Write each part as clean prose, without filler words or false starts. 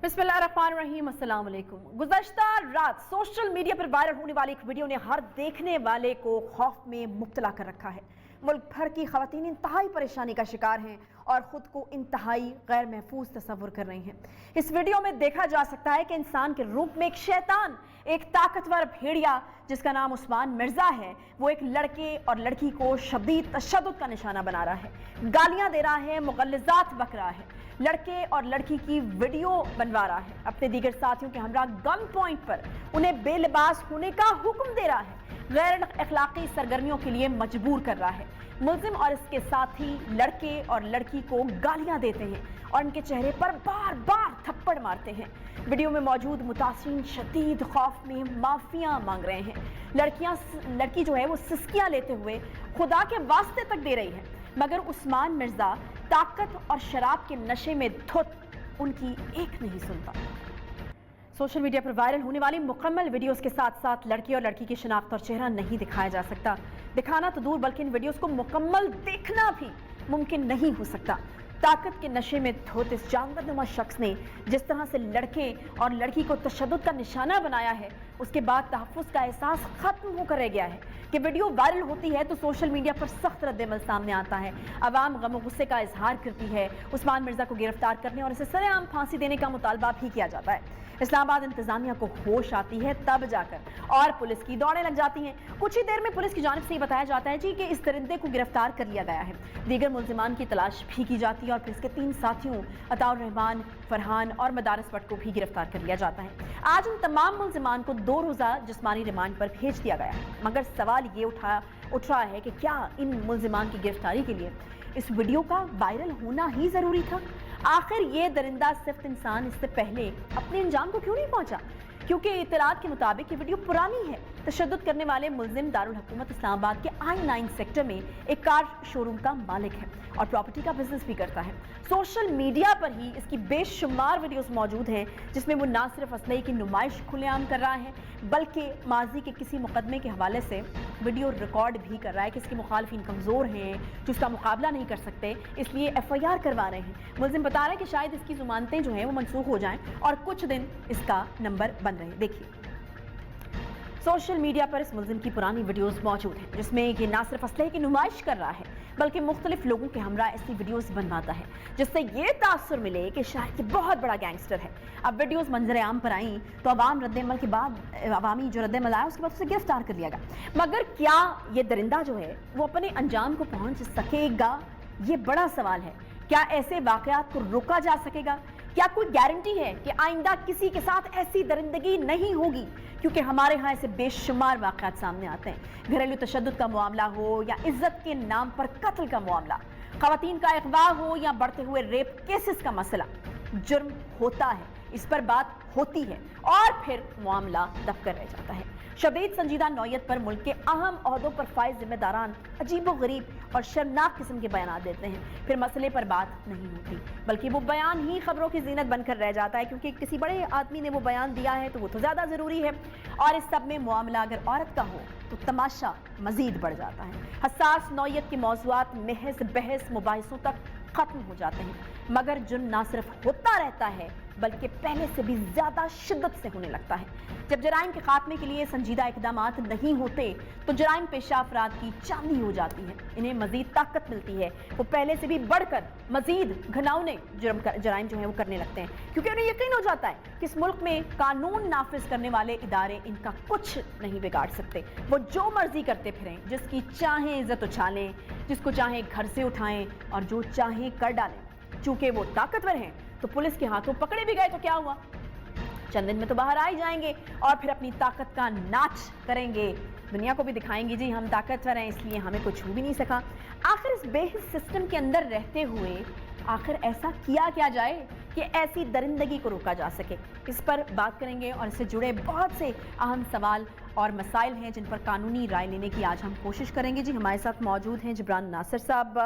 बिस्मिल्लाहिर्रहमानिर्रहीम, अस्सलाम वालेकुम। गुज़श्ता रात सोशल मीडिया पर वायरल होने वाली एक वीडियो ने हर देखने वाले को खौफ में मुब्तला कर रखा है। मुल्क भर की ख़वातीन इंतहाई परेशानी का शिकार हैं और ख़ुद को इंतहाई गैर महफूज तस्वुर कर रही हैं। इस वीडियो में देखा जा सकता है कि इंसान के रूप में एक शैतान, एक ताकतवर भेड़िया जिसका नाम उस्मान मिर्ज़ा है, वो एक लड़के और लड़की को शदीद तशद्दुद का निशाना बना रहा है, गालियाँ दे रहा है, मुग़ल्लिज़ात बक रहा है, लड़के और लड़की की वीडियो बनवा रहा है, अपने दीगर साथियों के हमरा गन पॉइंट पर उन्हें बेलिबास होने का हुक्म दे रहा है, गैर अखलाकी सरगर्मियों के लिए मजबूर कर रहा है। मुल्जिम और इसके साथी लड़के और लड़की को गालियां देते हैं और उनके चेहरे पर बार बार थप्पड़ मारते हैं। वीडियो में मौजूद मुतासिरीन शदीद खौफ में माफिया मांग रहे हैं। लड़की जो है वो सिसकियां लेते हुए खुदा के वास्ते तक दे रही है, मगर उस्मान मिर्ज़ा ताकत और शराब के नशे में धुत उनकी एक नहीं सुनता। सोशल मीडिया पर वायरल होने वाली मुकम्मल वीडियोस के साथ साथ लड़की और लड़की की शिनाख्त और चेहरा नहीं दिखाया जा सकता। दिखाना तो दूर बल्कि इन वीडियोस को मुकम्मल देखना भी मुमकिन नहीं हो सकता। ताकत के नशे में धुत इस जानवरनुमा शख्स ने जिस तरह से लड़के और लड़की को तशद्दुद का निशाना बनाया है, उसके बाद तहफ़्फ़ुज़ का एहसास खत्म होकर रह गया है कि वीडियो वायरल होती है तो सोशल मीडिया पर सख्त रद्द-ए-अमल सामने आता है। अवाम गम और गुस्से का इजहार करती है। उस्मान मिर्ज़ा को गिरफ्तार करने और इसे सरेआम फांसी देने का मुतालबा भी किया जाता है। इस्लामाबाद इंतजामिया को होश आती है तब जाकर और पुलिस की दौड़ें लग जाती हैं। कुछ ही देर में पुलिस की जानिब से बताया जाता है जी कि इस दरिंदे को गिरफ्तार कर लिया गया है। दीगर मुल्जिमान की तलाश भी की जाती है और पुलिस के 3 साथियों अताउर रहमान, फरहान और मदारस भट्ट को भी गिरफ्तार कर लिया जाता है। आज उन तमाम मुल्जिमान को 2 रोज़ा जिस्मानी रिमांड पर भेज दिया गया है, मगर सवाल ये उठ रहा है कि क्या इन मुल्जिमान की गिरफ्तारी के लिए इस वीडियो का वायरल होना ही ज़रूरी था? आखिर ये दरिंदा सिफ्त इंसान इससे पहले अपने अंजाम को क्यों नहीं पहुंचा? क्योंकि इत्तलात के मुताबिक ये वीडियो पुरानी है। तशद्दुद करने वाले मुल्जिम दारुल हुकूमत इस्लामाबाद के I9 सेक्टर में एक कार शोरूम का मालिक है और प्रॉपर्टी का बिजनेस भी करता है। सोशल मीडिया पर ही इसकी बेशुमार वीडियोस मौजूद हैं जिसमें वो ना सिर्फ असलहे की नुमाइश खुलेआम कर रहा है बल्कि माजी के किसी मुकदमे के हवाले से वीडियो रिकॉर्ड भी कर रहा है कि इसके मुखालफिन कमज़ोर हैं जो उसका मुकाबला नहीं कर सकते, इसलिए FIR करवा रहे हैं। मुल्जिम बता रहा है कि शायद इसकी ज़मानतें जो हैं वो मनसूख हो जाएं और कुछ दिन इसका नंबर बन रहे हैं। देखिए, सोशल मीडिया पर इस मुल्जिम की पुरानी वीडियोस मौजूद हैं जिसमें ये ना सिर्फ असलहे की नुमाइश कर रहा है बल्कि मुख्तलिफ लोगों के हमरा ऐसी वीडियोस बनवाता है जिससे ये तासुर मिले कि शायद ये बहुत बड़ा गैंगस्टर है। अब वीडियोस मंजर आम पर आई तो अवाम रद्द-ए-अमल के बाद अवामी जो रद्द-ए-अमल आया उसके बाद उसे गिरफ्तार कर लिया गया, मगर क्या ये दरिंदा जो है वो अपने अंजाम को पहुंच सकेगा? ये बड़ा सवाल है। क्या ऐसे वाक़यात को रोका जा सकेगा? क्या कोई गारंटी है कि आइंदा किसी के साथ ऐसी दरिंदगी नहीं होगी? क्योंकि हमारे यहाँ ऐसे बेशुमार वाक़यात सामने आते हैं। घरेलू तशद्दुद का मामला हो या इज्जत के नाम पर कत्ल का मामला, ख़वातीन का अगवा हो या बढ़ते हुए रेप केसेस का मसला, जुर्म होता है, इस पर बात होती है और फिर मामला दबकर रह जाता है। शदीद संजीदा नौयत पर मुल्क के अहम ओहदों पर फाइज जिम्मेदारान अजीबोगरीब और शर्मनाक किस्म के बयान देते हैं, फिर मसले पर बात नहीं होती बल्कि वो बयान ही खबरों की जीनत बनकर रह जाता है क्योंकि किसी बड़े आदमी ने वो बयान दिया है तो वो तो ज़्यादा ज़रूरी है। और इस सब में मामला अगर औरत का हो तो तमाशा मज़ीद बढ़ जाता है। हसास नौयत के मौज़ूआत महज बहस मुबाहिसों तक ख़त्म हो जाते हैं, मगर जुर्म ना सिर्फ होता रहता है बल्कि पहले से भी ज़्यादा शिद्दत से होने लगता है। जब जराइम के खात्मे के लिए संजीदा इक़दामात नहीं होते तो जराइम पेशा अफराद की चांदी हो जाती है, इन्हें मज़ीद ताकत मिलती है, वो पहले से भी बढ़कर मज़ीद घिनौने जराइम जो है वो करने लगते हैं क्योंकि उन्हें यकीन हो जाता है कि इस मुल्क में कानून नाफिज करने वाले इदारे इनका कुछ नहीं बिगाड़ सकते। वो जो मर्जी करते फिरें, जिसकी चाहें इज्जत उछालें, जिसको चाहें घर से उठाएं और जो चाहें कर डालें। चूंकि वो ताकतवर हैं तो पुलिस के हाथों पकड़े भी गए तो क्या हुआ, चंद दिन में तो बाहर आ ही जाएंगे और फिर अपनी ताकत का नाच करेंगे, दुनिया को भी दिखाएंगे जी हम ताकतवर हैं इसलिए हमें कुछ छू भी नहीं सका। आखिर इस बेहिस सिस्टम के अंदर रहते हुए आखिर ऐसा किया क्या जाए कि ऐसी दरिंदगी को रोका जा सके? इस पर बात करेंगे और इससे जुड़े बहुत से अहम सवाल और मसाइल हैं जिन पर कानूनी राय लेने की आज हम कोशिश करेंगे। जी हमारे साथ मौजूद हैं जिब्रान नासिर साहब,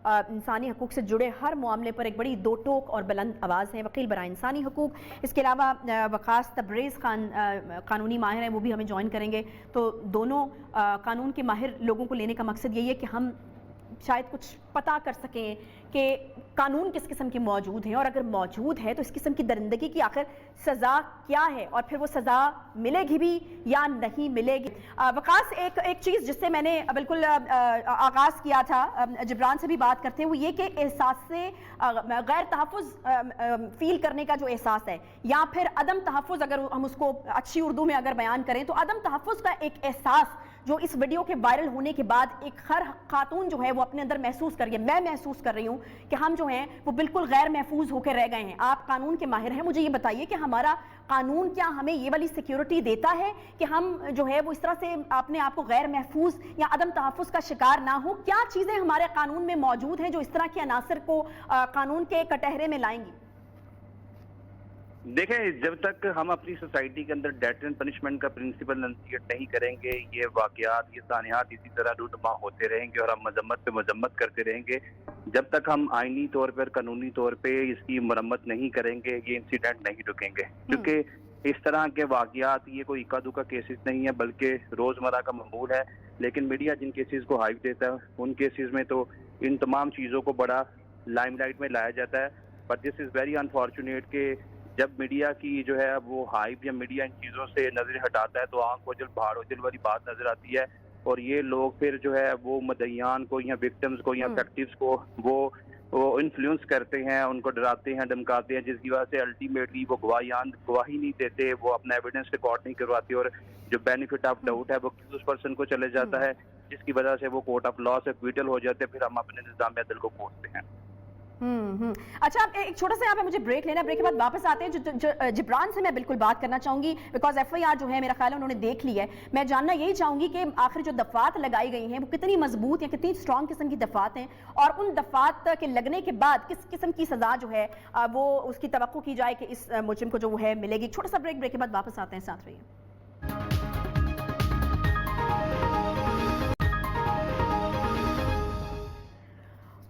इंसानी हकूक़ से जुड़े हर मामले पर एक बड़ी दो टोक और बुलंद आवाज़ है, वकील बराए इंसानी हकूक़। इसके अलावा वक़ास तबरेज़ खान कानूनी माहिर हैं, वो भी हमें ज्वाइन करेंगे। तो दोनों कानून के माहिर लोगों को लेने का मकसद यही है कि हम शायद कुछ पता कर सकें कि कानून किस किस्म के मौजूद हैं, और अगर मौजूद है तो इस किस्म की दरिंदगी की आखिर सज़ा क्या है, और फिर वो सज़ा मिलेगी भी या नहीं मिलेगी। वकास, एक चीज़ जिससे मैंने बिल्कुल आगाज़ किया था जिब्रान से भी बात करते हैं, वो ये कि एहसास से गैर तहफ़्फ़ुज़ फ़ील करने का जो एहसास है, या फिर अदम तहफ़्फ़ुज़, अगर हम उसको अच्छी उर्दू में अगर बयान करें तो अदम तहफ़्फ़ुज़ का एक एहसास जो इस वीडियो के वायरल होने के बाद एक हर खातून जो है वो अपने अंदर महसूस कर रही है। मैं महसूस कर रही हूँ कि हम जो हैं वो बिल्कुल गैर महफूज होकर रह गए हैं। आप कानून के माहिर हैं, मुझे ये बताइए कि हमारा कानून क्या हमें ये वाली सिक्योरिटी देता है कि हम जो है वो इस तरह से अपने आप को गैर महफूज या अदम तहफ़्फ़ुज़ का शिकार ना हो? क्या चीज़ें हमारे कानून में मौजूद हैं जो इस तरह के अनासर को कानून के कटहरे में लाएंगी? देखें, जब तक हम अपनी सोसाइटी के अंदर डेथ एंड पनिशमेंट का प्रिंसिपल नसीहत नहीं करेंगे, ये वाकयात, ये सानियात इसी तरह रूनुमा होते रहेंगे और हम मजम्मत पे मजम्मत करते रहेंगे। जब तक हम आईनी तौर पर, कानूनी तौर पे इसकी मरम्मत नहीं करेंगे, ये इंसिडेंट नहीं रुकेंगे। क्योंकि इस तरह के वाकयात ये कोई इक्का दुक्का केसेस नहीं है, बल्कि रोज़मर्रा का मामूल है। लेकिन मीडिया जिन केसेस को हाइप देता है, उन केसेस में तो इन तमाम चीज़ों को बड़ा लाइमलाइट में लाया जाता है। But this is very unfortunate कि जब मीडिया की जो है वो हाइप या मीडिया इन चीज़ों से नजर हटाता है तो आंख ओझल पहाड़ ओझल वाली बात नजर आती है, और ये लोग फिर जो है वो मदईयान को या विक्टिम्स को या फैक्टिव्स को वो इन्फ्लुएंस करते हैं, उनको डराते हैं, धमकाते हैं, जिसकी वजह से अल्टीमेटली वो गवाही नहीं देते, वो अपना एविडेंस रिकॉर्ड नहीं करवाते, और जो बेनिफिट ऑफ डाउट है वो उस पर्सन को चले जाता है, जिसकी वजह से वो कोर्ट ऑफ लॉ से एक्विटल हो जाते हैं। फिर हम अपने निज़ाम अदल को कोसते हैं। अच्छा, एक छोटा सा यहाँ पे मुझे ब्रेक लेना है, ब्रेक के बाद वापस आते हैं। जो जिब्रान से मैं बिल्कुल बात करना चाहूंगी, बिकॉज एफआईआर जो है मेरा ख्याल है उन्होंने देख ली है। मैं जानना यही चाहूंगी कि आखिर जो दफात लगाई गई हैं वो कितनी मजबूत या कितनी स्ट्रॉन्ग किस्म की दफात हैं, और उन दफात के लगने के बाद किस किस्म की सजा जो है वो उसकी तवक्को की जाए कि इस मुजरिम को जो वो है मिलेगी। छोटा सा ब्रेक के बाद वापस आते हैं, साथ रहिए।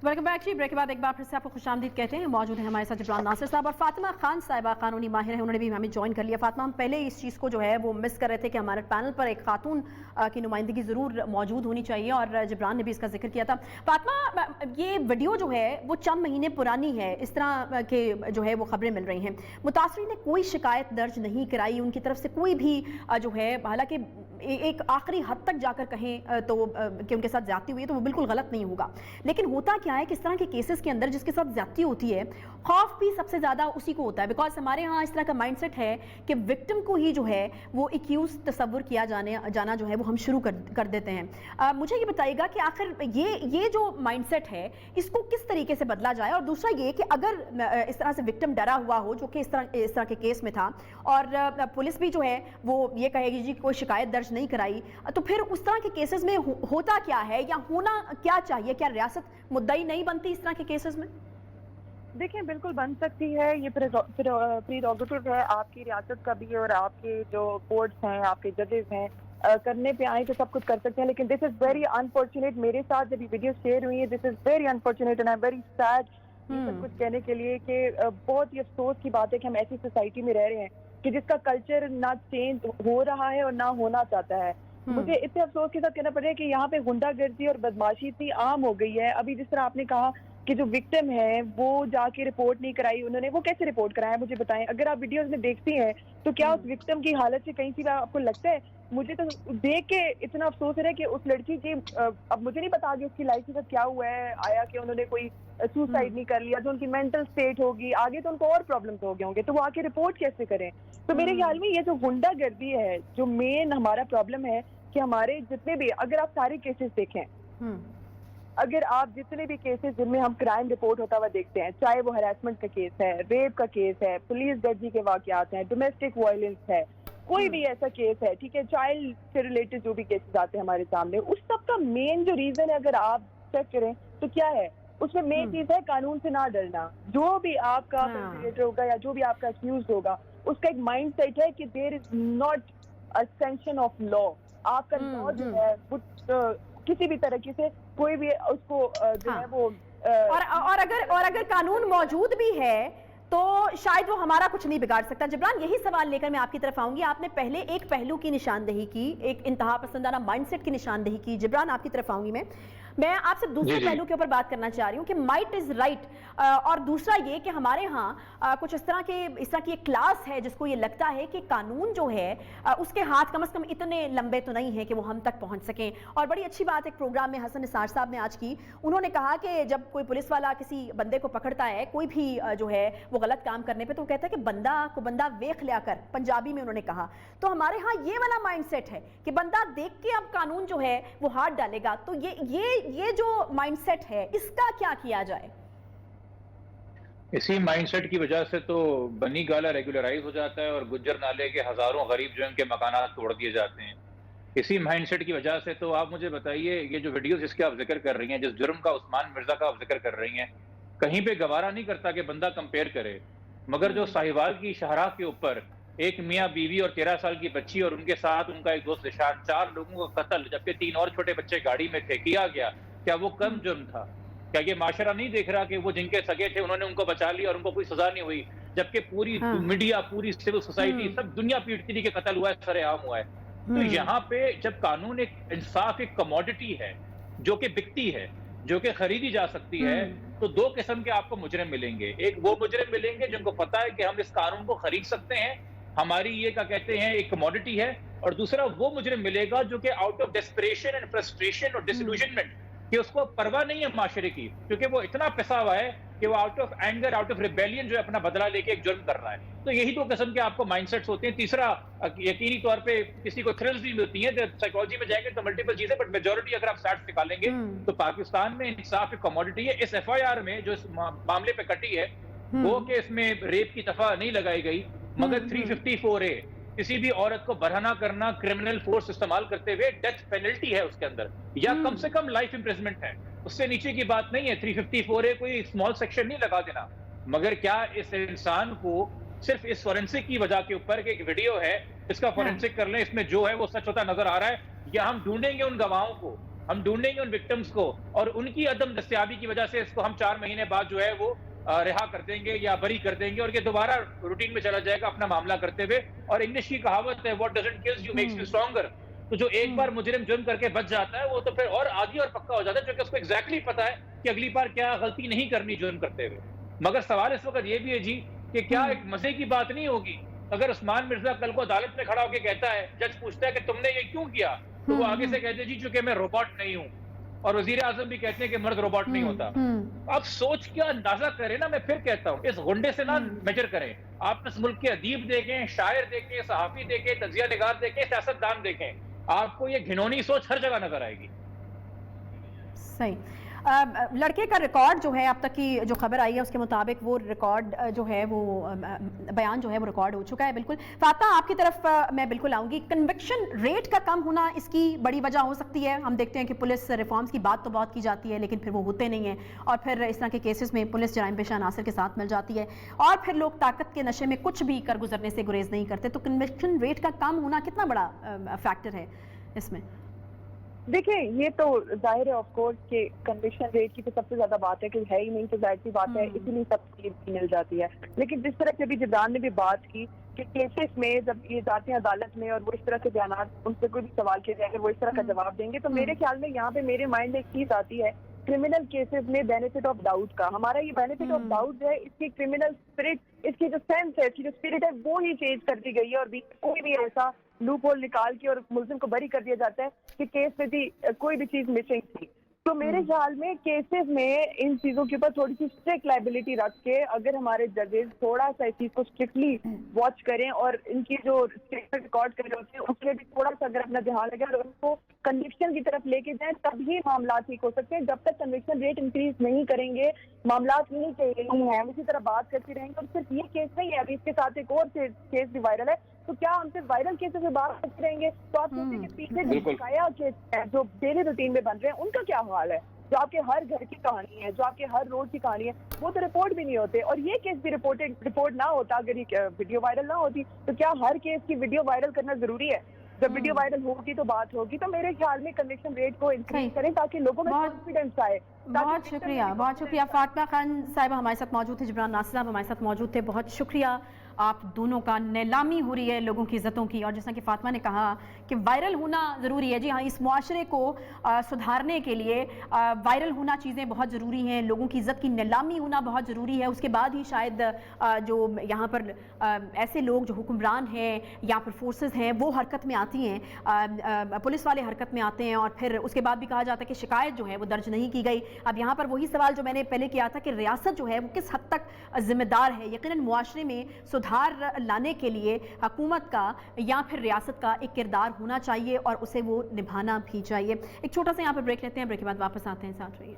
वेलकम बैक जी। ब्रेक के बाद एक बार फिर से आपको खुशामदीद कहते हैं। मौजूद है हमारे साथ जिब्रान नासिर साहब और फातिमा खान साहिबा, कानूनी माहिर हैं, उन्होंने भी हमें ज्वाइन कर लिया। फातिमा, हम पहले इस चीज़ को जो है वो मिस कर रहे थे कि हमारे पैनल पर एक खातून की नुमाइंदगी ज़रूर मौजूद होनी चाहिए, और जिब्रान ने भी इसका जिक्र किया था। फातिमा, ये वीडियो जो है वो चंद महीने पुरानी है, इस तरह के जो है वो खबरें मिल रही हैं। मुतासरीन ने कोई शिकायत दर्ज नहीं कराई, उनकी तरफ से कोई भी जो है, हालांकि एक आखिरी हद तक जाकर कहें तो कि उनके साथ ज्यादती हुई है तो वो बिल्कुल गलत नहीं होगा, लेकिन होता क्या है कि इस तरह के केसेस के अंदर जिसके साथ ज्यादती होती है, खौफ भी सबसे ज़्यादा उसी को होता है। बिकॉज हमारे यहाँ इस तरह का माइंडसेट है कि विक्टिम को ही जो है वो एक्यूज तस्वुर किया जाना जो है वो हम शुरू कर देते हैं। मुझे ये बताइएगा कि आखिर ये जो माइंडसेट है इसको किस तरीके से बदला जाए, और दूसरा ये कि अगर इस तरह से विक्टिम डरा हुआ हो, जो कि इस तरह के केस में था, और पुलिस भी जो है वो ये कहेगी जी कोई शिकायत दर्ज नहीं कराई, तो फिर उस तरह के केसेस में होता क्या है या होना क्या चाहिए? क्या रियासत मुद्दई नहीं बनती इस तरह के केसेस में? देखिए, बिल्कुल बन सकती है, ये प्रीरोगेटिव है आपकी रियासत का भी, और आपके जो कोर्ट्स हैं, आपके जजेस हैं, करने पे आए तो सब कुछ कर सकते हैं। लेकिन दिस इज वेरी अनफॉर्चुनेट, मेरे साथ जब ये वीडियो शेयर हुई है, this is very unfortunate and I am very sad सब कुछ कहने के लिए कि बहुत ही अफसोस की बात है कि हम ऐसी सोसाइटी में रह रहे हैं कि जिसका कल्चर ना चेंज हो रहा है और ना होना चाहता है। मुझे इतने अफसोस के साथ कहना पड़ रहा है कि यहाँ पे गुंडागर्दी और बदमाशी इतनी आम हो गई है। अभी जिस तरह आपने कहा कि जो विक्टिम है वो जाके रिपोर्ट नहीं कराई उन्होंने, वो कैसे रिपोर्ट कराया मुझे बताएं। अगर आप वीडियोस में देखती हैं तो क्या उस विक्टिम की हालत से कहीं सी आपको लगता है? मुझे तो देख के इतना अफसोस है कि उस लड़की की, अब मुझे नहीं पता आगे उसकी लाइफ के साथ क्या हुआ है, आया कि उन्होंने कोई सुसाइड नहीं कर लिया, जो उनकी मेंटल स्टेट होगी, आगे तो उनको और प्रॉब्लम्स हो गए होंगे, तो वो आके रिपोर्ट कैसे करें? तो मेरे ख्याल में ये जो गुंडागर्दी है, जो मेन हमारा प्रॉब्लम है कि हमारे जितने भी, अगर आप सारे केसेस देखें, अगर आप जितने भी केसेस जिनमें हम क्राइम रिपोर्ट होता हुआ देखते हैं, चाहे वो हरासमेंट का केस है, रेप का केस है, पुलिस गर्दी के वाकयात हैं, डोमेस्टिक वायलेंस है, कोई भी ऐसा केस है, ठीक है, चाइल्ड से रिलेटेड जो भी केसेस आते हैं हमारे सामने, उस सब का मेन जो रीजन है अगर आप चेक करें तो क्या है, उसमें मेन चीज है कानून से ना डरना। जो भी आपका परपेट्रेटर होगा या जो भी आपका अक्यूज्ड होगा, उसका एक माइंड सेट है कि there is not a sanction of law. आपका लॉ जो है वो किसी भी तरीके से कोई भी उसको जो है वो और अगर कानून मौजूद भी है तो शायद वो हमारा कुछ नहीं बिगाड़ सकता। जिब्रान, यही सवाल लेकर मैं आपकी तरफ आऊंगी। आपने पहले एक पहलू की निशानदेही की, एक इंतहा पसंदाना माइंडसेट की निशानदेही की। जिब्रान, आपकी तरफ आऊंगी मैं। मैं आपसे दूसरे जी। पहलू के ऊपर बात करना चाह रही हूँ कि माइट इज राइट, और दूसरा ये कि हमारे यहाँ कुछ इस तरह की एक क्लास है जिसको ये लगता है कि कानून जो है उसके हाथ कम से कम इतने लंबे तो नहीं है कि वो हम तक पहुंच सकें। और बड़ी अच्छी बात एक प्रोग्राम में हसन निसार साहब ने आज की, उन्होंने कहा कि जब कोई पुलिस वाला किसी बंदे को पकड़ता है कोई भी जो है वो गलत काम करने पे, तो वो कहता है कि बंदा को बंदा वेख लिया कर, पंजाबी में उन्होंने कहा। तो हमारे यहाँ ये वाला माइंडसेट है कि बंदा देख के अब कानून जो है वो हाथ डालेगा। तो ये जो माइंडसेट है इसका क्या किया जाए? इसी माइंडसेट की वजह से तो बनी गाला रेगुलराइज हो जाता है और गुज्जर नाले के हजारों गरीब जो इनके मकानात तोड़ दिए जाते हैं। इसी माइंडसेट की वजह से तो आप मुझे बताइए, ये जो वीडियो जिसके आप जिक्र कर रही हैं, जिस जुर्म का उस्मान मिर्जा का आप जिक्र कर रही हैं, कहीं पे गवारा नहीं करता कि बंदा कंपेयर करे, मगर जो साहिवाल की शाहराह के ऊपर एक मियाँ बीवी और 13 साल की बच्ची और उनके साथ उनका एक दोस्त निशान, 4 लोगों का कत्ल जबकि 3 और छोटे बच्चे गाड़ी में थे, किया गया, क्या वो कम जुर्म था? क्या ये माशरा नहीं देख रहा कि वो जिनके सगे थे उन्होंने उनको बचा लिया और उनको कोई सजा नहीं हुई, जबकि पूरी मीडिया, पूरी सिविल सोसाइटी, सब दुनिया पीटती थी कि कत्ल हुआ है, सरेआम हुआ है। तो यहाँ पे जब कानून एक इंसाफ एक कमोडिटी है जो कि बिकती है, जो कि खरीदी जा सकती है, तो दो किस्म के आपको मुजरिम मिलेंगे। एक वो मुजरिम मिलेंगे जिनको पता है कि हम इस कानून को खरीद सकते हैं, हमारी ये क्या कहते हैं एक कमोडिटी है, और दूसरा वो मुजरिम मिलेगा जो कि out of desperation and frustration और डिसइल्यूजनमेंट, कि उसको परवाह नहीं है माशरे की, क्योंकि वो इतना पिसा हुआ है कि वो out of anger, out of rebellion जो है अपना बदला लेके एक जुर्म कर रहा है। तो यही दो किस्म के आपको माइंडसेट्स होते हैं। तीसरा, यकीनी तौर पे किसी को थ्रिल्स भी मिलती हैं, जब साइकोलॉजी में जाएंगे तो मल्टीपल चीजें, बट मेजॉरिटी अगर आप स्टैट्स निकालेंगे तो पाकिस्तान में इंसाफ एक कमोडिटी है। इस FIR में जो इस मामले पे कटी है वो कि इसमें रेप की दफा नहीं लगाई गई, मगर 354A किसी भी औरत को बरहना करना, क्रिमिनल फोर्स इस्तेमाल करते हुए डेथ पेनल्टी है उसके अंदर, या कम से कम लाइफ इंप्रिजमेंट है, उससे नीचे की बात नहीं है। 354A कोई स्मॉल सेक्शन नहीं लगा देना। मगर क्या इस इंसान को सिर्फ इस फोरेंसिक की वजह के ऊपर एक वीडियो है इसका फोरेंसिक कर लें, इसमें जो है वो सच होता नजर आ रहा है, या हम ढूंढेंगे उन गवाहों को, हम ढूंढेंगे उन विक्टिम्स को, और उनकी अदम दस्तयाबी की वजह से इसको हम 4 महीने बाद जो है वो रिहा कर देंगे या बरी कर देंगे, और ये दोबारा रूटीन में चला जाएगा अपना मामला करते हुए। और इंग्लिश की कहावत है, what doesn't kill you makes you stronger. तो जो एक बार मुजरिम जुर्म करके बच जाता है वो तो फिर और आगे और पक्का हो जाता है, क्योंकि उसको एग्जैक्टली पता है कि अगली बार क्या गलती नहीं करनी जुर्म करते हुए। मगर सवाल इस वक्त ये भी है जी कि क्या एक मजे की बात नहीं होगी अगर उस्मान मिर्जा कल को अदालत में खड़ा होकर कहता है, जज पूछता है कि तुमने ये क्यों किया, तो वो आगे से कहते जी चूंकि मैं रोबोट नहीं हूं, और वजीर आजम भी कहते हैं कि मर्द रोबोट नहीं होता। अब सोच के अंदाजा करें ना, मैं फिर कहता हूं, इस गुंडे से ना मेजर करें। आप इस मुल्क के अदीब देखें, शायर देखें, सहाफी देखें, तजिया निगार देखें, सियासतदान देखें, आपको ये घिनौनी सोच हर जगह नजर आएगी। सही। लड़के का रिकॉर्ड जो है अब तक की जो खबर आई है उसके मुताबिक वो रिकॉर्ड जो है वो बयान जो है वो रिकॉर्ड हो चुका है। बिल्कुल फातिमा, आपकी तरफ मैं बिल्कुल आऊँगी। कन्विक्शन रेट का कम होना इसकी बड़ी वजह हो सकती है। हम देखते हैं कि पुलिस रिफॉर्म्स की बात तो बहुत की जाती है लेकिन फिर वो होते नहीं हैं, और फिर इस तरह के केसेस में पुलिस जराइम पेशा अनासर के साथ मिल जाती है, और फिर लोग ताकत के नशे में कुछ भी कर गुजरने से गुरेज नहीं करते। तो कन्विक्शन रेट का कम होना कितना बड़ा फैक्टर है इसमें? देखिए, ये तो जाहिर है ऑफ कोर्स कि कन्विक्शन रेट की तो सबसे ज्यादा बात है कि है ही नहीं, तो जाहिर सी बात है इतनी सब चीज मिल जाती है। लेकिन जिस तरह से अभी जिब्रान ने भी बात की कि केसेस में जब ये जाते हैं अदालत में और वो इस तरह के बयान उनसे कोई भी सवाल किया जाए, अगर वो इस तरह का जवाब देंगे, तो मेरे ख्याल में यहाँ पे मेरे माइंड में एक चीज आती है, क्रिमिनल केसेस में बेनिफिट ऑफ डाउट का। हमारा ये बेनिफिट ऑफ डाउट है, इसकी क्रिमिनल स्पिरिट, इसकी जो सेंस है, इसकी जो स्पिरिट है वो ही चेंज कर दी गई है, और कोई भी ऐसा लूप होल निकाल के और मुल्जिम को बरी कर दिया जाता है कि केस में भी कोई भी चीज मिसिंग थी। तो मेरे ख्याल में केसेस में इन चीजों के ऊपर थोड़ी सी स्ट्रिक्ट लाइबिलिटी रख के अगर हमारे जजेस थोड़ा सा इस चीज को स्ट्रिक्टली वॉच करें और इनकी जो रिकॉर्ड कर रहे होते हैं उसमें भी थोड़ा सा अगर अपना ध्यान लगे और उनको कन्विक्शन की तरफ लेके जाएं, तभी मामला ठीक हो सकते हैं। जब तक कन्विक्शन रेट इंक्रीज नहीं करेंगे, मामला नहीं है, हम इसी तरह बात करते रहेंगे। और सिर्फ ये केस नहीं है, अभी इसके साथ एक और केस भी वायरल है, तो क्या हम सिर्फ वायरल केसेस में बात करते रहेंगे? तो आप सोचें कि पीछे जो बकाया केस है जो डेली रूटीन में बन रहे हैं उनका क्या हाल है, जो आपके हर घर की कहानी है, जो आपके हर रोज की कहानी है, वो तो रिपोर्ट भी नहीं होते। और ये केस भी रिपोर्ट ना होता, अगर ये वीडियो वायरल ना होती, तो क्या हर केस की वीडियो वायरल करना जरूरी है? जब वीडियो वायरल होगी तो बात होगी। तो मेरे ख्याल में कन्विक्शन रेट को इंक्रीज करें ताकि लोगों में कॉन्फिडेंस आए। बहुत शुक्रिया फातिमा खान साहिबा हमारे साथ मौजूद थे, जिब्रान नासिर साहब हमारे साथ मौजूद थे, बहुत शुक्रिया आप दोनों का नीलामी हो रही है लोगों की इज़्ज़तों की, और जैसा कि फातिमा ने कहा कि वायरल होना ज़रूरी है। जी हाँ, इस मुआशरे को सुधारने के लिए वायरल होना चीज़ें बहुत ज़रूरी हैं, लोगों की इज़्ज़त की नीलामी होना बहुत ज़रूरी है। उसके बाद ही शायद जो यहाँ पर ऐसे लोग जो हुक्मरान हैं या फिर फोर्सेस हैं वो हरकत में आती हैं, पुलिस वाले हरकत में आते हैं, और फिर उसके बाद भी कहा जाता है कि शिकायत जो है वो दर्ज नहीं की गई। अब यहाँ पर वही सवाल जो मैंने पहले किया था कि रियासत जो है वो किस हद तक जिम्मेदार है। यकीनन मुआशरे में सुधार लाने के लिए हुकूमत का या फिर रियासत का एक किरदार होना चाहिए और उसे वो निभाना भी चाहिए। एक छोटा सा यहाँ पर ब्रेक लेते हैं, ब्रेक के बाद वापस आते हैं, साथ रहिए।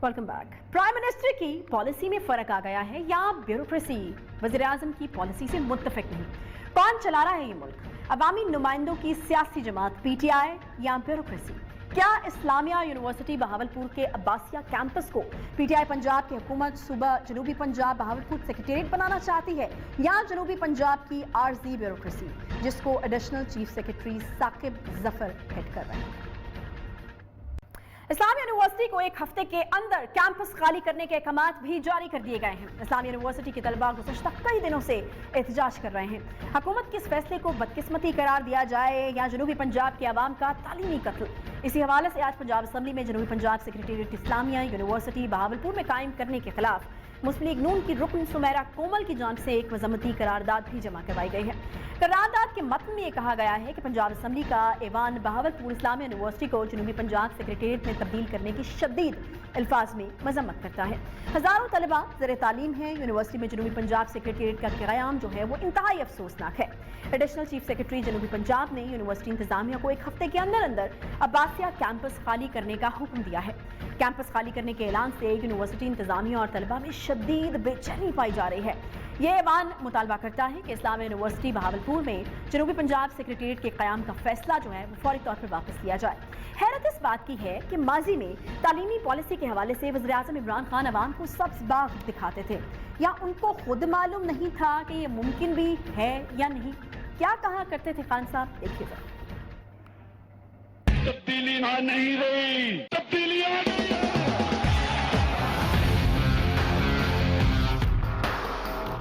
Welcome back. प्राइम मिनिस्टर की पॉलिसी में फर्क आ गया है या ब्यूरोक्रेसी वज़ीर आज़म की पॉलिसी से मुत्तफिक नहीं? कौन चला रहा है ये मुल्क? अवामी नुमाइंदों की सियासी जमात पीटीआई या ब्यूरोक्रेसी? क्या इस्लामिया यूनिवर्सिटी बहावलपुर के अब्बासिया कैंपस को पीटीआई पंजाब की हुकूमत सुबह जनूबी पंजाब बहावलपुर सेक्रेटेरिएट बनाना चाहती है, या जनूबी पंजाब की आरजी ब्यूरोक्रेसी जिसको additional chief secretary Saqib Zafar head कर रहे हैं? इस्लामिया यूनिवर्सिटी को एक हफ्ते के अंदर कैंपस खाली करने के अहकाम भी जारी कर दिए गए हैं। इस्लामिया यूनिवर्सिटी के तलबा गुज़श्ता कई दिनों से एहतजाज कर रहे हैं। हुकूमत के इस फैसले को बदकिस्मती करार दिया जाए या जनूबी पंजाब के अवाम का तालीमी कत्ल, इसी हवाले से आज पंजाब असम्बली में जनूबी पंजाब सेक्रेटेरिएट इस्लामिया यूनिवर्सिटी बहावलपुर में कायम करने के खिलाफ मुस्लिम लीग नून की रुकन सुमेरा कोमल की जानिब से एक मजम्मती करारदाद भी जमा करवाई गई है। करारदाद के मतन में यह कहा गया है कि पंजाब असम्बली का ऐवान बहावलपुर इस्लामिया यूनिवर्सिटी को जनूबी पंजाब सेक्रेटेरिएट में तब्दील करने की शदीद अल्फाज में मजम्मत करता है। हज़ारों तलबा ज़र तालीम है, यूनिवर्सिटी में जनूबी पंजाब सेक्रेटेरिएट का क़याम जो है वो इंतहाई अफसोसनाक है। एडिशनल चीफ सेक्रेटरी जनूबी पंजाब ने यूनिवर्सिटी इंतजामिया को एक हफ्ते के अंदर अंदर अब्बासिया कैंपस खाली करने का हुक्म दिया है। कैंपस खाली करने के ऐलान से यूनिवर्सिटी इंतजामिया और तलबा में शदीद बेचैनी पाई जा रही है। ये ऐवान मुतालबा करता है कि इस्लामिया यूनिवर्सिटी बहावलपुर में जनूबी पंजाब सेक्रेटेरिएट के क़याम का फैसला जो है वो फौरी तौर पर वापस लिया जाए। हैरत इस बात की है कि माजी में तालीमी पॉलिसी के हवाले से वज़ीर आज़म इमरान खान अवाम को सब्ज़ बाग दिखाते थे, या उनको खुद मालूम नहीं था कि ये मुमकिन भी है या नहीं? क्या कहा करते थे खान साहब, देखिए जरा। तब्दीली आ नहीं रही, तब्दीली आ गई है।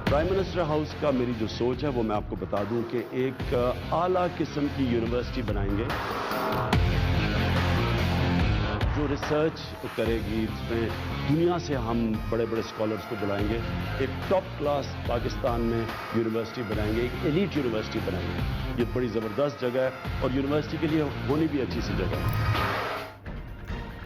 प्राइम मिनिस्टर हाउस का मेरी जो सोच है वो मैं आपको बता दूं कि एक आला किस्म की यूनिवर्सिटी बनाएंगे जो रिसर्च करेगी, इसमें दुनिया से हम बड़े बड़े स्कॉलर्स को बुलाएंगे, एक टॉप क्लास पाकिस्तान में यूनिवर्सिटी बनाएंगे, एक एलीट यूनिवर्सिटी बनाएंगे। ये बड़ी ज़बरदस्त जगह है और यूनिवर्सिटी के लिए होनी भी अच्छी सी जगह है।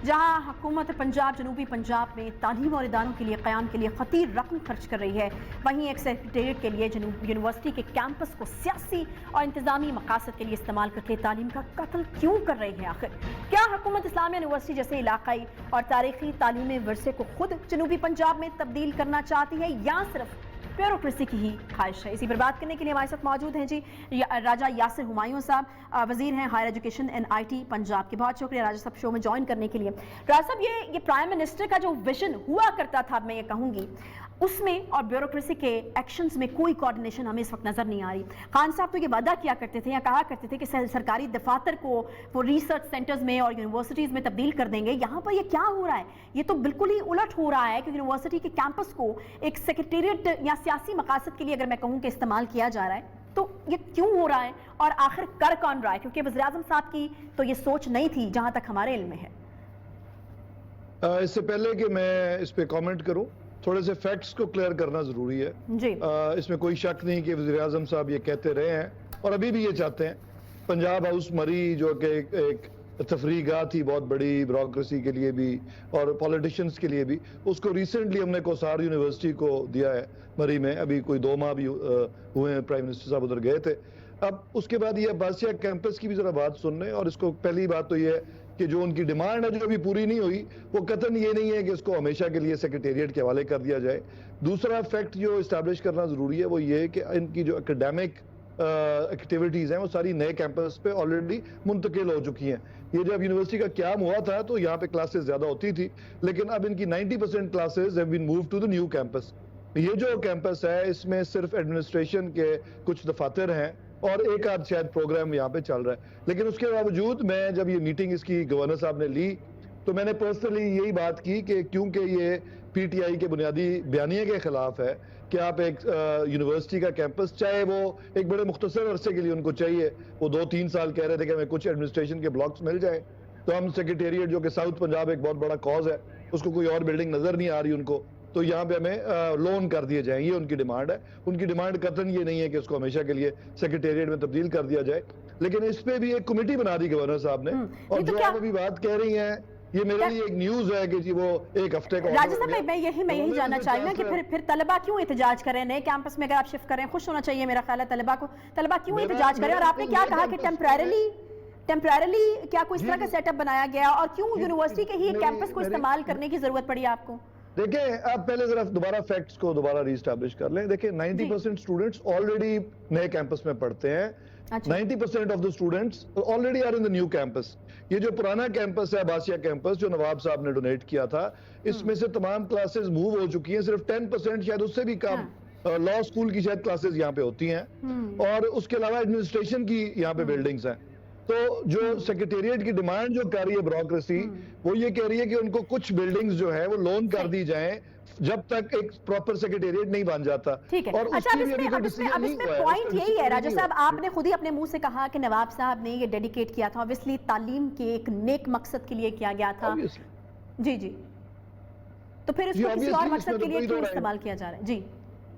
जहां हुकूमत पंजाब जनूबी पंजाब में तालीम और इदारों के लिए क़याम के लिए खतीर रकम खर्च कर रही है, वहीं एक सेक्रेटेरिएट के लिए यूनिवर्सिटी के कैंपस को सियासी और इंतजामी मकासद के लिए इस्तेमाल करके तालीम का कत्ल क्यों कर रही है? आखिर क्या हुकूमत इस्लामिया यूनिवर्सिटी जैसे इलाकाई और तारीखी तालीमी वर्से को खुद जनूबी पंजाब में तब्दील करना चाहती है, या सिर्फ ब्यूरोक्रेसी की ही ख्वाहिश है? इसी पर बात करने के लिए हमारे साथ मौजूद हैं जी राजा यासिर हुमायूं साहब, वजीर हैं higher education and IT Punjab के। बहुत शुक्रिया राजा साहब शो में ज्वाइन करने के लिए। राजा साहब, ये प्राइम मिनिस्टर का जो विजन हुआ करता था, मैं ये कहूँगी, उसमें और ब्यूरोक्रेसी के एक्शंस में कोई कोऑर्डिनेशन हमें इस वक्त नजर नहीं आ रही। खान साहब तो ये वादा किया करते थे या कहा करते थे कि सरकारी दफातर को वो रिसर्च सेंटर्स में और यूनिवर्सिटीज़ में तब्दील कर देंगे। यहाँ पर ये क्या हो रहा है? ये तो बिल्कुल ही उलट हो रहा है कि यूनिवर्सिटी के कैंपस को एक सेक्रेटेरिएट या सियासी मकासद के लिए अगर मैं कहूँ कि इस्तेमाल किया जा रहा है, तो ये क्यों हो रहा है और आखिर कर कौन रहा है? क्योंकि वज़ीर आज़म साहब की तो ये सोच नहीं थी जहाँ तक हमारे इल्म में है। इससे पहले कि मैं इस पे कमेंट करूं, थोड़े से फैक्ट्स को क्लियर करना जरूरी है जी। इसमें कोई शक नहीं कि वज़ीर आज़म साहब ये कहते रहे हैं और अभी भी ये चाहते हैं। पंजाब हाउस मरी जो कि एक तफरीगाह थी बहुत बड़ी ब्यूरोक्रेसी के लिए भी और पॉलिटिशियंस के लिए भी, उसको रिसेंटली हमने कोसार यूनिवर्सिटी को दिया है मरी में। अभी कोई 2 माह भी हुए हैं प्राइम मिनिस्टर साहब उधर गए थे। अब उसके बाद ये अब्बासिया कैंपस की भी जरा बात सुन रहे हैं, और इसको पहली बात तो ये है कि जो उनकी डिमांड है जो अभी पूरी नहीं हुई, वो कतन ये नहीं है कि इसको हमेशा के लिए सेक्रेटेरिएट के हवाले कर दिया जाए। दूसरा फैक्ट जो इस्टेब्लिश करना जरूरी है वो ये है कि इनकी जो एकेडमिक एक्टिविटीज हैं वो सारी नए कैंपस पे ऑलरेडी मुंतकिल हो चुकी हैं। ये जब यूनिवर्सिटी का क्याम हुआ था तो यहाँ पे क्लासेस ज्यादा होती थी, लेकिन अब इनकी 90% classes have been moved to the new campus. ये जो कैंपस है इसमें सिर्फ एडमिनिस्ट्रेशन के कुछ दफातर हैं اور ایک آدھ شاید پروگرام یہاں پہ چل رہا ہے. لیکن اس کے باوجود میں جب یہ میٹنگ اس کی گورنر صاحب نے لی تو میں نے پرسنلی یہی بات کی کہ کیونکہ یہ پی ٹی آئی کے بنیادی بیانیے کے خلاف ہے کہ آپ ایک یونیورسٹی کا کیمپس, چاہے وہ ایک بڑے مختصر عرصے کے لیے ان کو چاہیے, وہ 2-3 سال کہہ رہے تھے کہ ہمیں کچھ ایڈمنسٹریشن کے بلاکس مل جائیں, تو ہم سیکریٹریٹ جو کہ ساؤتھ پنجاب ایک بہت بڑا کاز ہے, اس کو کوئی اور بلڈنگ نظر نہیں آ رہی ان کو, تو یہاں پہ ہمیں لون کر دیے جائیں, یہ ان کی ڈیمانڈ ہے. ان کی ڈیمانڈ قطعاً یہ نہیں ہے کہ اس کو ہمیشہ کے لیے سیکریٹریٹ میں تبدیل کر دیا جائے, لیکن اس پہ بھی ایک کمیٹی بنا دی گورنر صاحب نے. اور جو آپ ابھی بات کہہ رہی ہیں یہ میرے لیے ایک نیوز ہے کہ جی وہ ایک ہفتے کا راجہ صاحب میں یہی جاننا چاہوں گا کہ پھر طلبہ کیوں احتجاج کریں نئے کیمپس میں؟ اگر آپ شفٹ کریں, خوش ہونا چاہیے میرا خیال ہے طلبہ کو. طلبہ کیوں احتجاج کریں؟ اور آپ نے کیا کہا کہ ٹیمپریرلی کیا کوئی اس طرح کا سیٹ اپ بنایا گیا, اور کیوں یونیورسٹی کے ہی کیمپس کو استعمال کرنے کی ضرورت پڑی آپ کو؟ دیکھیں آپ پہلے ذرا دوبارہ فیکٹس کو دوبارہ ری اسٹیبلش کر لیں. دیکھیں 90% اسٹوڈنٹس آلریڈی نئے کیمپس میں پڑھتے ہیں. 90% of the students already are in the new campus. یہ جو پرانا کیمپس ہے عباسیہ کیمپس جو نواب صاحب نے ڈونیٹ کیا تھا, اس میں سے تمام کلاسز موو ہو چکی ہیں. صرف 10% شاید اس سے بھی کم لا اسکول کی شاید کلاسز یہاں پہ ہوتی ہیں, اور اس کے علاوہ ایڈمنسٹریشن کی یہاں پہ بلڈنگز ہیں. تو جو سیکریٹریٹ کی ڈیمانڈ جو کر رہی ہے بیوروکریسی, وہ یہ کہہ رہی ہے کہ ان کو کچھ بلڈنگز جو ہے وہ لون کر دی جائیں جب تک ایک پراپر سیکریٹریٹ نہیں بن جاتا. ٹھیک ہے, اچھا اب اس میں پوائنٹ یہی ہے راجہ صاحب, آپ نے خود ہی اپنے منہ سے کہا کہ نواب صاحب نے یہ ڈیڈیکیٹ کیا تھا اوبویسلی تعلیم کے ایک نیک مقصد کے لیے کیا گیا تھا. جی تو پھر اس کو کسی اور مقصد کے لیے کیوں استعمال کیا جا رہا ہے؟ جی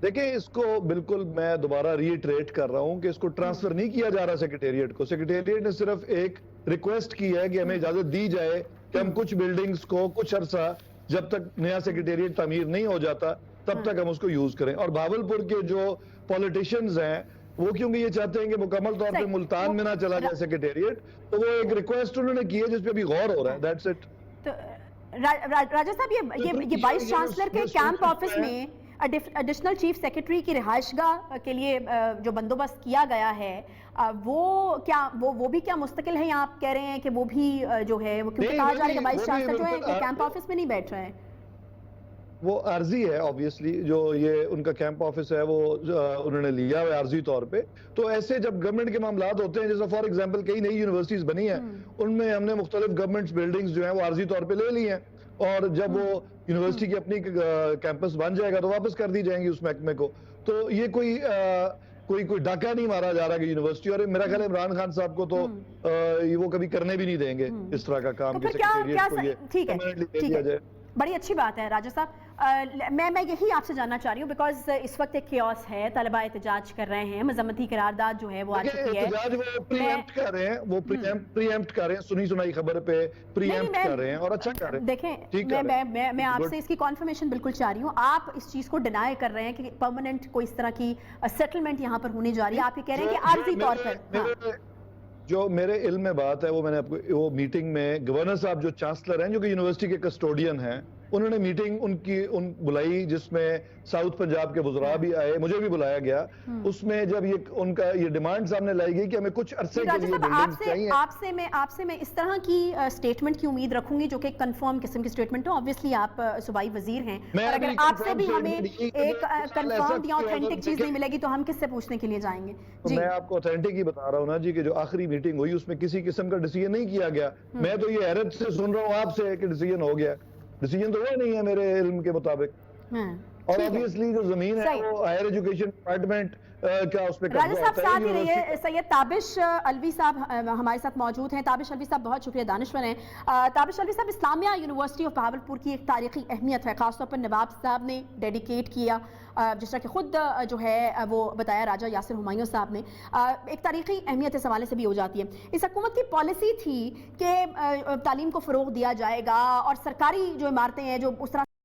دیکھیں اس کو بالکل میں دوبارہ ریٹریٹ کر رہا ہوں کہ اس کو ٹرانسفر نہیں کیا جا رہا سیکریٹریٹ کو. سیکریٹریٹ نے صرف ایک ریکویسٹ کی ہے کہ ہمیں اجازت دی جائے کہ ہم کچھ بلڈنگز کو کچھ عرصہ جب تک نیا سیکریٹریٹ تعمیر نہیں ہو جاتا تب تک ہم اس کو یوز کریں. اور بھاولپور کے جو پولیٹیشینز ہیں وہ کیونکہ یہ چاہتے ہیں کہ مکمل طور پہ ملتان میں نہ چلا جائے سیکریٹریٹ, تو وہ ایک ریکویسٹ انہوں نے کی ہے جس پہ ابھی غور ہو رہا ہے. That's it. راجہ صاحب یہ وائس چانسلر کے کیمپ آفس میں ایڈیشنل چیف سیکریٹری کی رہائش گاہ کے لیے جو بندوبست کیا گیا ہے, وہ بھی کیا مستقل ہے, یا آپ کہہ رہے ہیں کہ وہ بھی جو ہے وہ کیونکہ کہا جا رہا ہے کہ وائس چانسلر جو ہے کیمپ آفس میں نہیں بیٹھ رہے ہیں؟ وہ عارضی ہے آبویسلی, جو یہ ان کا کیمپ آفس ہے وہ انہوں نے لیا ہے عارضی طور پہ. تو ایسے جب گورنمنٹ کے معاملات ہوتے ہیں, جیسے فار ایگزامپل کئی نئی یونیورسٹیز بنی ہیں, ان میں ہم نے مختلف گورنمنٹ بلڈنگز جو ہیں وہ عارضی طور پہ لے لی ہیں, اور جب وہ یونیورسٹی کی اپنی کیمپس بن جائے گا تو واپس کر دی جائیں گی اس محکمے کو. تو یہ کوئی ڈاکہ نہیں مارا جا رہا کہ یونیورسٹی, اور میرا خیال ہے عمران خان صاحب کو تو وہ کبھی کرنے بھی نہیں دیں گے اس طرح کا کام. ٹھیک ہے, بڑی اچھی بات ہے راجہ صاحب. میں یہی آپ سے جاننا چاہ رہی ہوں بیکاز اس وقت ایک کیوس ہے, طلبہ احتجاج کر رہے ہیں, مذمتی قرارداد جو ہے وہ آ چکی ہے. احتجاج وہ پری ایمپٹ کر رہے ہیں, وہ پری ایمپٹ کر رہے ہیں, سنی سنائی خبر پہ پری ایمپٹ کر رہے ہیں, اور اچھا کر رہے ہیں. دیکھیں میں آپ سے اس کی کنفرمیشن بالکل چاہ رہی ہوں. آپ اس چیز کو ڈینائی کر رہے ہیں کہ پرماننٹ کوئی اس طرح کی سیٹلمنٹ یہاں پر ہونے جا رہی ہے. آپ یہ کہہ رہے ہیں کہ عارضی طور پر. جو میرے علم میں بات ہے وہ میں نے آپ کو, وہ میٹنگ میں گورنر صاحب جو چانسلر ہیں جو کہ یونیورسٹی کے کسٹوڈین ہیں, انہوں نے میٹنگ ان بلائی جس میں ساؤتھ پنجاب کے وزراء بھی آئے, مجھے بھی بلایا گیا. اس میں جب ان کا یہ ڈیمانڈ سامنے لائی گئی کہ ہمیں کچھ عرصے کے لیے بلڈنگز چاہیے. آپ سے میں اس طرح کی سٹیٹمنٹ کی امید رکھوں گی جو کہ کنفرم قسم کی سٹیٹمنٹ ہو. obviously آپ صوبائی وزیر ہیں, اور اگر آپ سے بھی ہمیں ایک کنفرم یا اوتھینٹک چیز نہیں ملے گی تو ہم کس سے پوچھنے کے لیے جائیں گے؟ میں آپ کو اوتھینٹک ہی بتا رہا ہوں نا جی, کہ جو آخری میٹنگ ہوئی اس میں کسی قسم کا ڈیسیژن نہیں کیا گیا. میں تو یہ حیرت سے سن رہا ہوں آپ سے کہ ڈیسیژن ہو گیا. ڈیسیژن تو وہ نہیں ہے میرے علم کے مطابق. اور obviously جو زمین ہے وہ ہائر ایجوکیشن ڈپارٹمنٹ کا اس پہ راجہ صاحب ساتھ ہی رہیے. سید تابش الوی صاحب ہمارے ساتھ موجود ہیں. تابش الوی صاحب بہت شکریہ, دانشور ہیں. تابش الوی صاحب, اسلامیہ یونیورسٹی آف بہاولپور کی ایک تاریخی اہمیت ہے, خاص طور پر نواب صاحب نے ڈیڈیکیٹ کیا, جس طرح کہ خود جو ہے وہ بتایا راجہ یاسر ہمایوں صاحب نے. ایک تاریخی اہمیت اس حوالے سے بھی ہو جاتی ہے. اس حکومت کی پالیسی تھی کہ تعلیم کو فروغ دیا جائے گا, اور سرکاری جو عمارتیں ہیں جو اس طرح